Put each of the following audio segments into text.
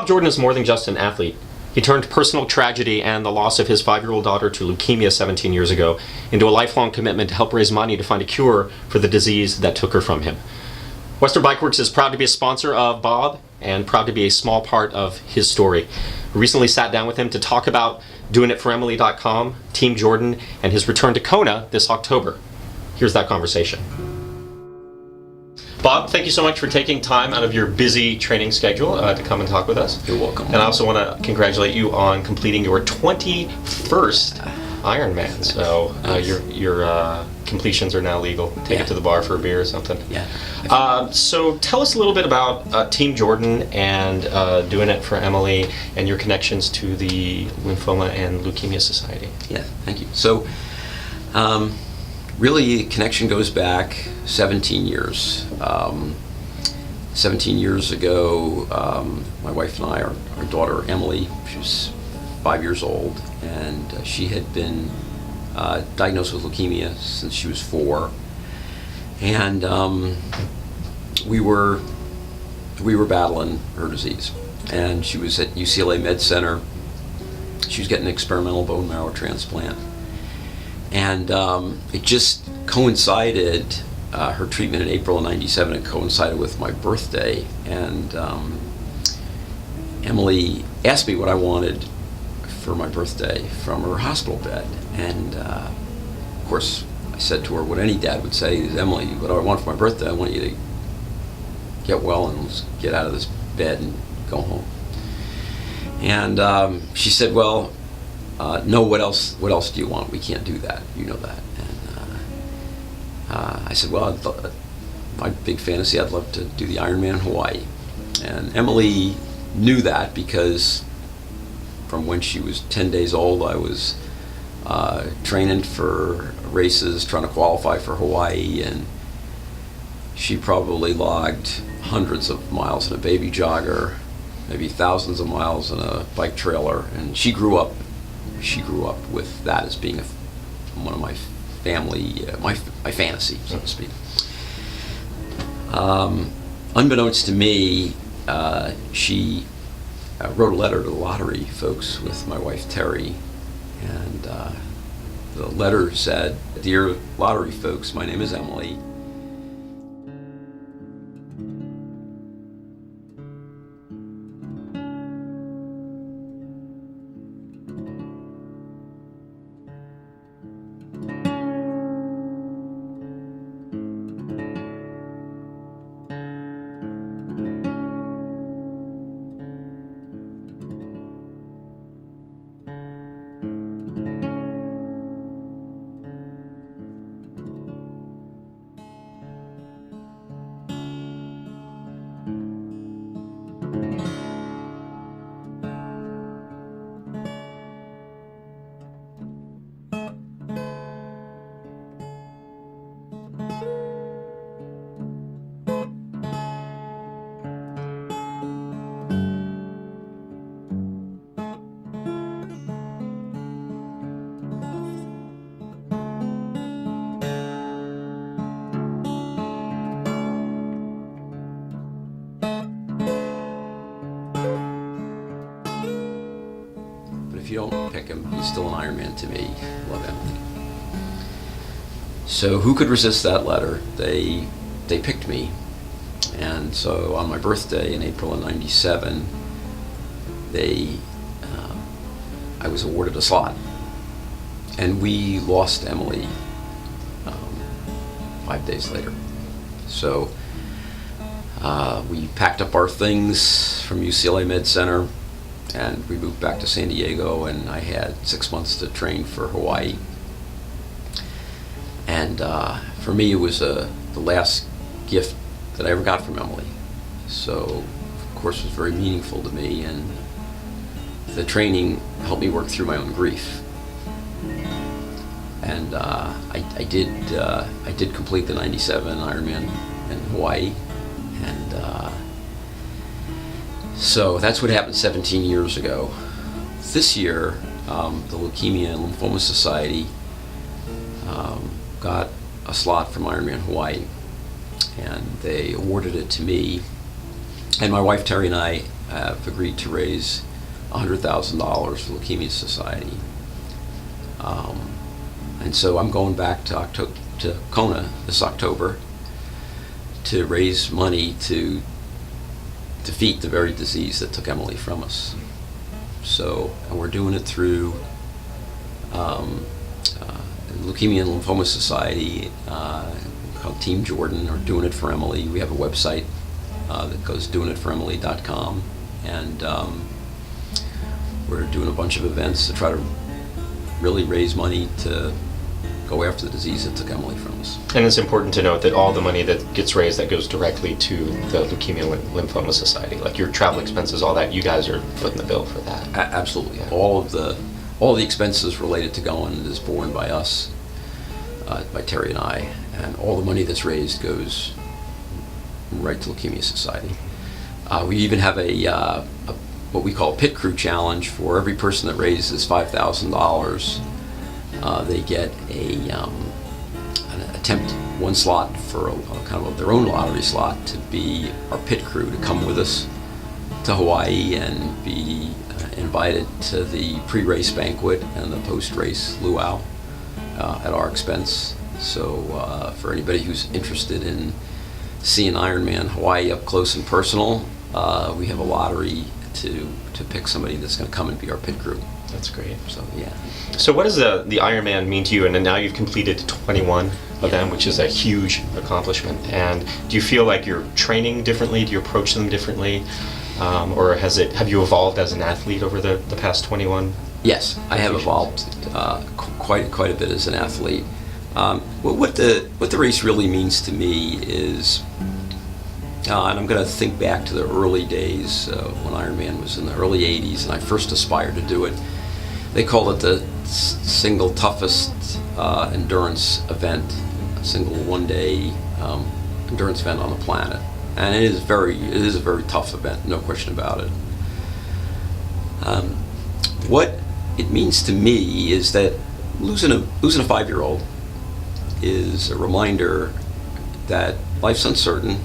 Bob Jordan is more than just an athlete. He turned personal tragedy and the loss of his 5-year-old daughter to leukemia 17 years ago into a lifelong commitment to help raise money to find a cure for the disease that took her from him. Western Bikeworks is proud to be a sponsor of Bob and proud to be a small part of his story. We recently sat down with him to talk about doingitforemily.com, Team Jordan, and his return to Kona this October. Here's that conversation. Bob, thank you so much for taking time out of your busy training schedule to come and talk with us. You're welcome. And I also want to congratulate you on completing your 21st Ironman. So your completions are now legal. Take it to the bar for a beer or something. Yeah. So tell us a little bit about Team Jordan and Doing It for Emily and your connections to the Lymphoma and Leukemia Society. Yeah, thank you. So really, connection goes back 17 years. 17 years ago, my wife and I, our daughter Emily, she was 5 years old, and she had been diagnosed with leukemia since she was 4. And we were battling her disease. And she was at UCLA Med Center. She was getting an experimental bone marrow transplant. And it just coincided, her treatment in April of '97, it coincided with my birthday. And Emily asked me what I wanted for my birthday from her hospital bed. And of course, I said to her what any dad would say is, Emily, what I want for my birthday, I want you to get well and get out of this bed and go home. And she said, well, no, what else do you want? We can't do that. You know that. And I said, well, my big fantasy, I'd love to do the Ironman in Hawaii. And Emily knew that because from when she was 10 days old, I was training for races, trying to qualify for Hawaii, and she probably logged hundreds of miles in a baby jogger, maybe thousands of miles in a bike trailer, and she grew up with that as being one of my family, my fantasy, so to speak. Unbeknownst to me, she wrote a letter to the lottery folks with my wife Terry, and the letter said, "Dear lottery folks, my name is Emily. If you don't pick him, he's still an Ironman to me. Love Emily." So who could resist that letter? They picked me, and so on my birthday in April of '97, I was awarded a slot, and we lost Emily 5 days later. So we packed up our things from UCLA Med Center, and we moved back to San Diego, and I had 6 months to train for Hawaii. And for me, it was the last gift that I ever got from Emily. So, of course, it was very meaningful to me, and the training helped me work through my own grief. And I did complete the '97 Ironman in Hawaii, and so that's what happened 17 years ago. This year, the Leukemia and Lymphoma Society got a slot from Ironman Hawaii, and they awarded it to me. And my wife Terry and I have agreed to raise $100,000 for Leukemia Society. And so I'm going back to Kona this October to raise money to defeat the very disease that took Emily from us. So, and we're doing it through Leukemia and Lymphoma Society, called Team Jordan, or Doing It for Emily. We have a website that goes doingitforemily.com, and we're doing a bunch of events to try to really raise money to go after the disease that took Emily from us. And it's important to note that all the money that gets raised, that goes directly to the Leukemia and Lymphoma Society. Like your travel expenses, all that, you guys are footing the bill for that. Absolutely. Yeah. All the expenses related to going is borne by us, by Terry and I, and all the money that's raised goes right to Leukemia Society. We even have a what we call a pit crew challenge. For every person that raises $5,000, they get an attempt, one slot for a kind of their own lottery slot to be our pit crew, to come with us to Hawaii and be invited to the pre-race banquet and the post-race luau at our expense. So for anybody who's interested in seeing Ironman Hawaii up close and personal, we have a lottery to pick somebody that's going to come and be our pit crew. That's great. So yeah. So what does the Ironman mean to you? And then now you've completed 21 of them, which is a huge accomplishment. And do you feel like you're training differently? Do you approach them differently? Or have you evolved as an athlete over the past 21? Yes, I have evolved quite a bit as an athlete. What the race really means to me is, and I'm going to think back to the early days when Ironman was in the early 80s and I first aspired to do it. They called it the single toughest endurance event, a single one-day endurance event on the planet. And it is a very tough event, no question about it. What it means to me is that losing a 5-year-old is a reminder that life's uncertain,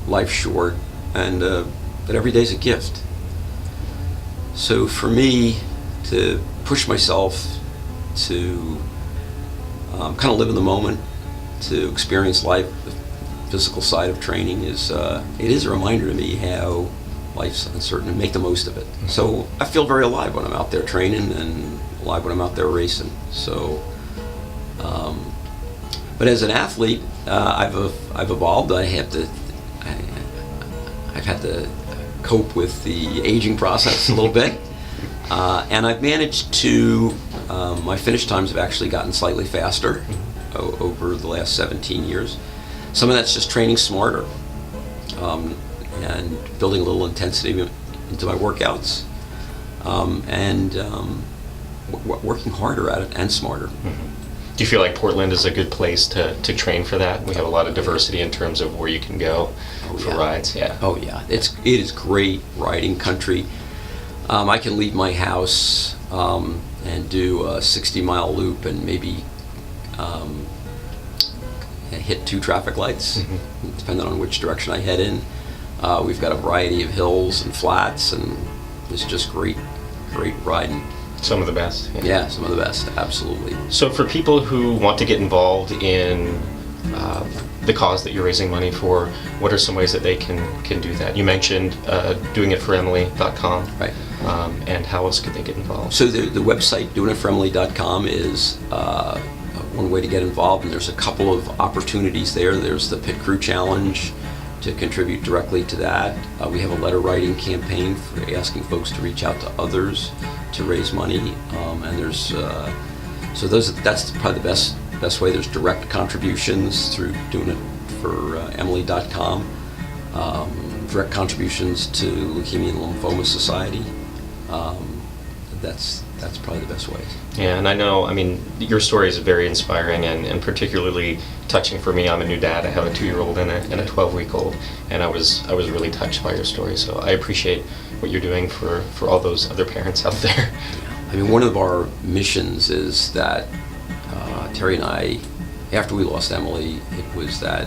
life's short, and that every day's a gift. So for me to push myself to kind of live in the moment, to experience life, the physical side of training, it is a reminder to me how life's uncertain and make the most of it. So I feel very alive when I'm out there training and alive when I'm out there racing. So, but as an athlete, I've evolved. I've had to cope with the aging process a little bit, and I've managed to. My finish times have actually gotten slightly faster over the last 17 years. Some of that's just training smarter and building a little intensity into my workouts, and working harder at it and smarter. Mm-hmm. Do you feel like Portland is a good place to train for that? We have a lot of diversity in terms of where you can go for rides. Yeah. Oh yeah, it is great riding country. I can leave my house and do a 60-mile loop and maybe hit 2 traffic lights, depending on which direction I head in. We've got a variety of hills and flats, and it's just great riding. Some of the best. Yeah, some of the best, absolutely. So for people who want to get involved in the cause that you're raising money for, what are some ways that they can do that? You mentioned doingitforemily.com. Right. And how else could they get involved? So the website, doingitforemily.com, is one way to get involved, and there's a couple of opportunities there. There's the Pit Crew Challenge to contribute directly to that. We have a letter writing campaign for asking folks to reach out to others to raise money, and there's that's probably the best way. There's direct contributions through doingitforemily.com, direct contributions to Leukemia and Lymphoma Society. That's probably the best way. Yeah, and I know, your story is very inspiring and particularly touching for me. I'm a new dad. I have a 2-year-old and a 12-week-old, and I was really touched by your story. So I appreciate what you're doing for all those other parents out there. One of our missions is that Terry and I, after we lost Emily, it was that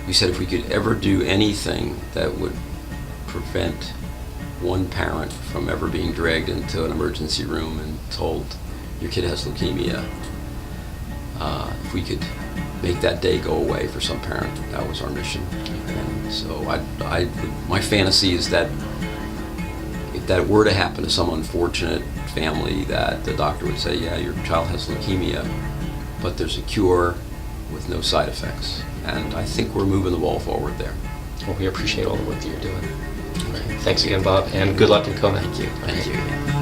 we said if we could ever do anything that would prevent one parent from ever being dragged into an emergency room and told, your kid has leukemia. If we could make that day go away for some parent, that was our mission. And so my fantasy is that if that were to happen to some unfortunate family, that the doctor would say, yeah, your child has leukemia, but there's a cure with no side effects. And I think we're moving the ball forward there. Well, we appreciate all the work that you're doing. All right. Thanks again, Bob, and good luck in Kona. Thank you. Thank you.